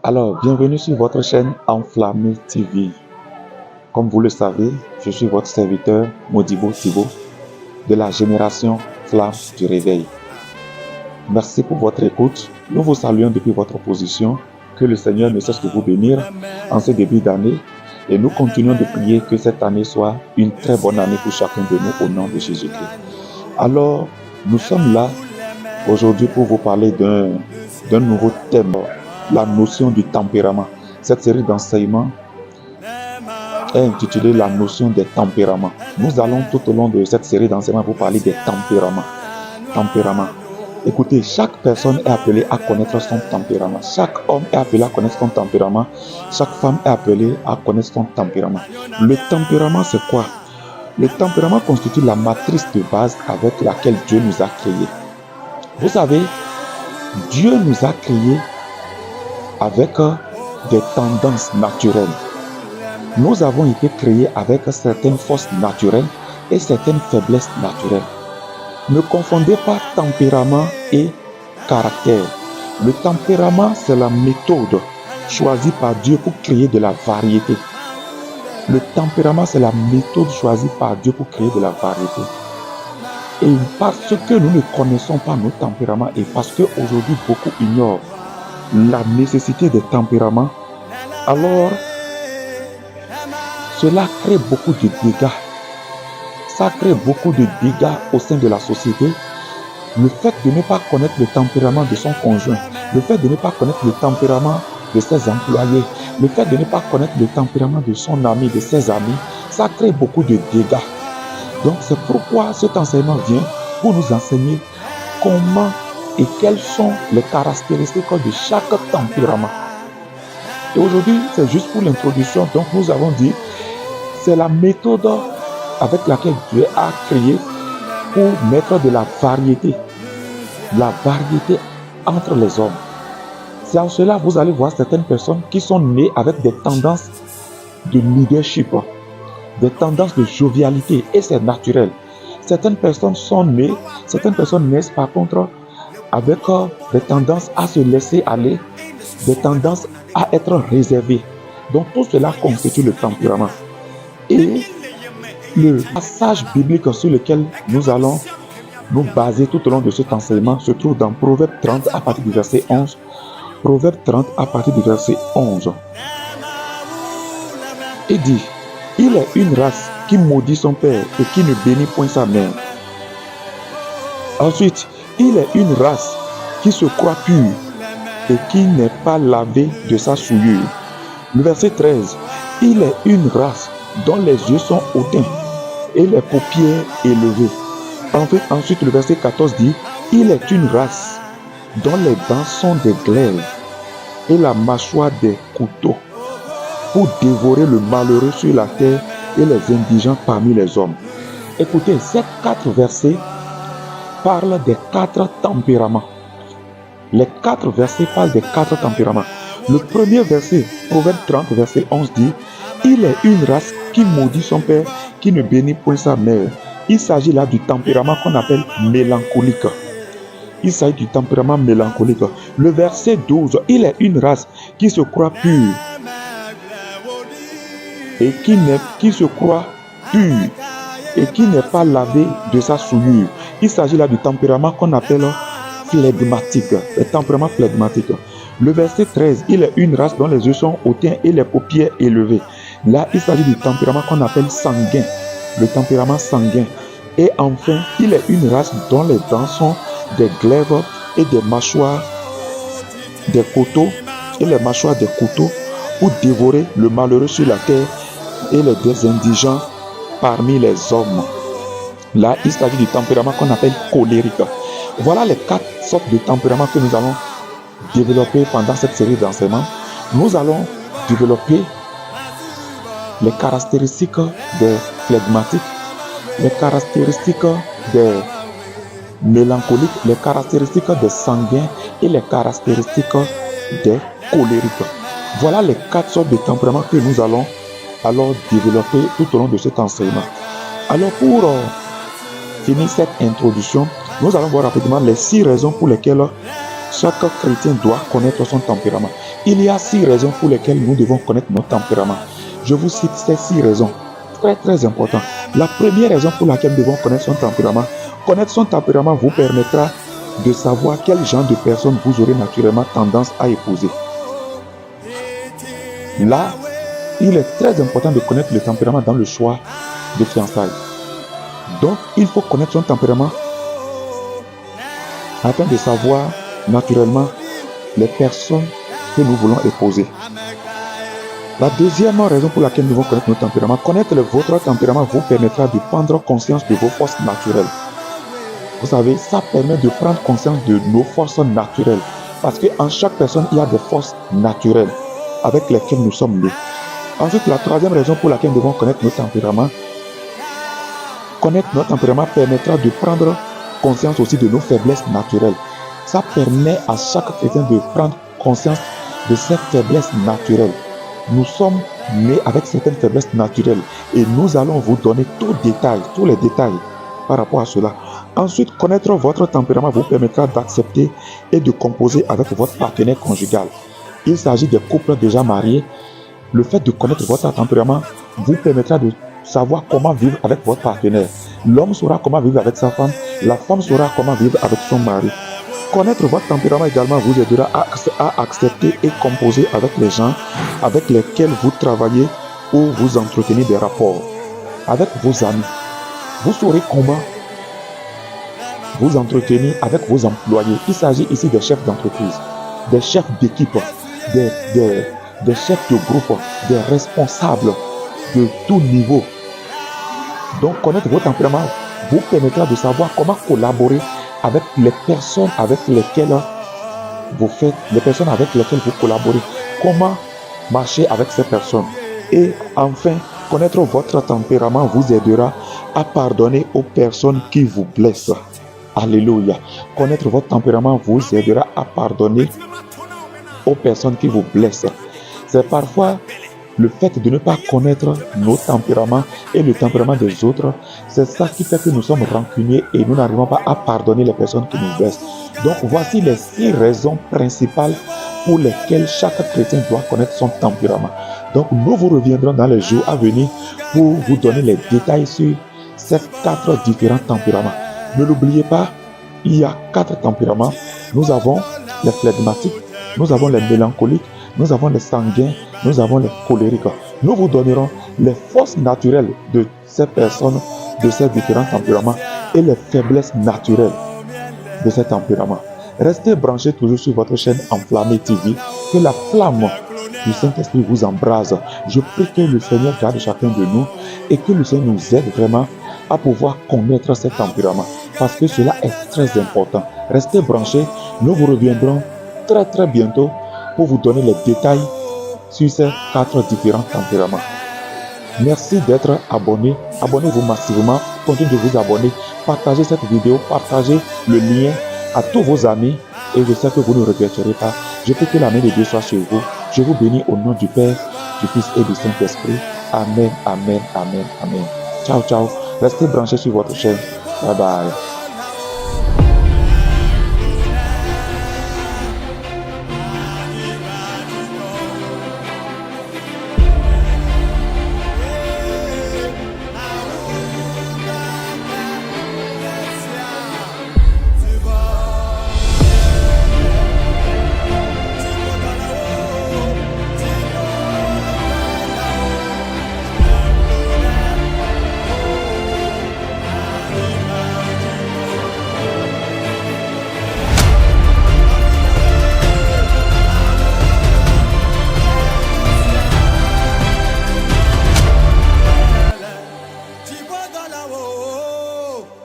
Alors, bienvenue sur votre chaîne Enflammé TV. Comme vous le savez, je suis votre serviteur Modibo Thibaut de la génération Flamme du Réveil. Merci pour votre écoute. Nous vous saluons depuis votre position. Que le Seigneur ne cesse de vous bénir en ce début d'année. Et nous continuons de prier que cette année soit une très bonne année pour chacun de nous au nom de Jésus-Christ. Alors, nous sommes là aujourd'hui pour vous parler d'un nouveau thème, la notion du tempérament. Cette série d'enseignements est intitulée la notion des tempéraments. Nous allons tout au long de cette série d'enseignements vous parler des tempéraments. Tempérament. Écoutez, chaque personne est appelée à connaître son tempérament. Chaque homme est appelé à connaître son tempérament. Chaque femme est appelée à connaître son tempérament. Le tempérament, c'est quoi? Le tempérament constitue la matrice de base avec laquelle Dieu nous a créés. Vous savez, Dieu nous a créés avec des tendances naturelles. Nous avons été créés avec certaines forces naturelles et certaines faiblesses naturelles. Ne confondez pas tempérament et caractère. Le tempérament, c'est la méthode choisie par Dieu pour créer de la variété. Le tempérament, c'est la méthode choisie par Dieu pour créer de la variété. Et parce que nous ne connaissons pas nos tempéraments et parce qu'aujourd'hui beaucoup ignorent la nécessité des tempéraments, alors cela crée beaucoup de dégâts. Ça crée beaucoup de dégâts au sein de la société. Le fait de ne pas connaître le tempérament de son conjoint, le fait de ne pas connaître le tempérament de ses employés, le fait de ne pas connaître le tempérament de son ami, de ses amis, ça crée beaucoup de dégâts. Donc c'est pourquoi cet enseignement vient pour nous enseigner comment et quelles sont les caractéristiques de chaque tempérament. Et aujourd'hui, c'est juste pour l'introduction. Donc nous avons dit, c'est la méthode avec laquelle Dieu a créé pour mettre de la variété entre les hommes. C'est en cela que vous allez voir certaines personnes qui sont nées avec des tendances de leadership, des tendances de jovialité, et c'est naturel. Certaines personnes naissent par contre avec des tendances à se laisser aller, des tendances à être réservées. Donc tout cela constitue le tempérament. Et le passage biblique sur lequel nous allons nous baser tout au long de cet enseignement se trouve dans Proverbe 30 à partir du verset 11. Proverbe 30 à partir du verset 11. Il dit, il est une race qui maudit son père et qui ne bénit point sa mère. Ensuite, il est une race qui se croit pure et qui n'est pas lavée de sa souillure. Le verset 13, il est une race dont les yeux sont hautains et les paupières élevées. Ensuite, le verset 14 dit, il est une race dont les dents sont des glaives et la mâchoire des couteaux pour dévorer le malheureux sur la terre et les indigents parmi les hommes. Écoutez, ces 4 versets parlent des 4 tempéraments. Les 4 versets parlent des 4 tempéraments. Le premier verset, Proverbe 30, verset 11 dit, il est une race qui maudit son père, qui ne bénit point sa mère. Il s'agit là du tempérament qu'on appelle mélancolique. Il s'agit du tempérament mélancolique. Le verset 12, il est une race qui se croit pure et qui se croit pure et qui n'est pas lavé de sa souillure. Il s'agit là du tempérament qu'on appelle flegmatique, le tempérament flegmatique. Le verset 13, il est une race dont les yeux sont hautains et les paupières élevées. Là, il s'agit du tempérament qu'on appelle sanguin, le tempérament sanguin. Et enfin, il est une race dont les dents sont des glaives et des mâchoires des couteaux et les mâchoires des couteaux pour dévorer le malheureux sur la terre et les indigents parmi les hommes. Là, il s'agit du tempérament qu'on appelle colérique. Voilà les 4 sortes de tempéraments que nous allons développer pendant cette série d'enseignements. Nous allons développer les caractéristiques des flegmatiques, les caractéristiques des mélancoliques, les caractéristiques des sanguins et les caractéristiques des colériques. Voilà les 4 sortes de tempéraments que nous allons alors développer tout au long de cet enseignement. Alors pour finir cette introduction, nous allons voir rapidement les 6 raisons pour lesquelles Chaque chrétien doit connaître son tempérament. Il y a 6 raisons pour lesquelles nous devons connaître notre tempérament. Je vous cite ces 6 raisons. Très très important. La première raison pour laquelle nous devons connaître son tempérament vous permettra de savoir quel genre de personne vous aurez naturellement tendance à épouser. Là, il est très important de connaître le tempérament dans le choix de fiançailles. Donc, il faut connaître son tempérament afin de savoir naturellement les personnes que nous voulons épouser. La deuxième raison pour laquelle nous devons connaître notre tempérament, connaître votre tempérament vous permettra de prendre conscience de vos forces naturelles. Vous savez, ça permet de prendre conscience de nos forces naturelles. Parce qu'en chaque personne, il y a des forces naturelles avec lesquelles nous sommes nés. Ensuite, la troisième raison pour laquelle nous devons connaître notre tempérament, permettra de prendre conscience aussi de nos faiblesses naturelles. Ça permet à chaque chrétien de prendre conscience de ses faiblesses naturelles. Nous sommes nés avec certaines faiblesses naturelles et nous allons vous donner tous les détails par rapport à cela. Ensuite, connaître votre tempérament vous permettra d'accepter et de composer avec votre partenaire conjugal. Il s'agit des couples déjà mariés. Le fait de connaître votre tempérament vous permettra de savoir comment vivre avec votre partenaire. L'homme saura comment vivre avec sa femme, la femme saura comment vivre avec son mari. Connaître votre tempérament également vous aidera à accepter et composer avec les gens avec lesquels vous travaillez ou vous entretenez des rapports. Avec vos amis, vous saurez comment vous entretenir avec vos employés. Il s'agit ici des chefs d'entreprise, des chefs d'équipe, des chefs de groupe, des responsables de tout niveau. Donc, connaître votre tempérament vous permettra de savoir comment collaborer avec les personnes avec lesquelles vous collaborez, comment marcher avec ces personnes. Et enfin, connaître votre tempérament vous aidera à pardonner aux personnes qui vous blessent. Alléluia. Connaître votre tempérament vous aidera à pardonner aux personnes qui vous blessent. C'est parfois le fait de ne pas connaître nos tempéraments et le tempérament des autres, c'est ça qui fait que nous sommes rancuniers et nous n'arrivons pas à pardonner les personnes qui nous blessent. Donc voici les 6 raisons principales pour lesquelles chaque chrétien doit connaître son tempérament. Donc nous vous reviendrons dans les jours à venir pour vous donner les détails sur ces 4 différents tempéraments. Ne l'oubliez pas, il y a 4 tempéraments. Nous avons les flegmatiques, nous avons les mélancoliques, nous avons les sanguins, nous avons les colériques. Nous vous donnerons les forces naturelles de ces personnes, de ces différents tempéraments et les faiblesses naturelles de ces tempéraments. Restez branchés toujours sur votre chaîne Enflammé TV, que la flamme du Saint-Esprit vous embrase. Je prie que le Seigneur garde chacun de nous et que le Seigneur nous aide vraiment à pouvoir connaître ces tempéraments, parce que cela est très important. Restez branchés, nous vous reviendrons très très bientôt pour vous donner les détails sur ces 4 différents tempéraments. Merci d'être abonné. Abonnez-vous massivement. Continuez de vous abonner. Partagez cette vidéo. Partagez le lien à tous vos amis. Et je sais que vous ne regretterez pas. Je prie que la main de Dieu soit sur vous. Je vous bénis au nom du Père, du Fils et du Saint-Esprit. Amen, amen, amen, amen. Ciao, ciao. Restez branchés sur votre chaîne. Bye bye.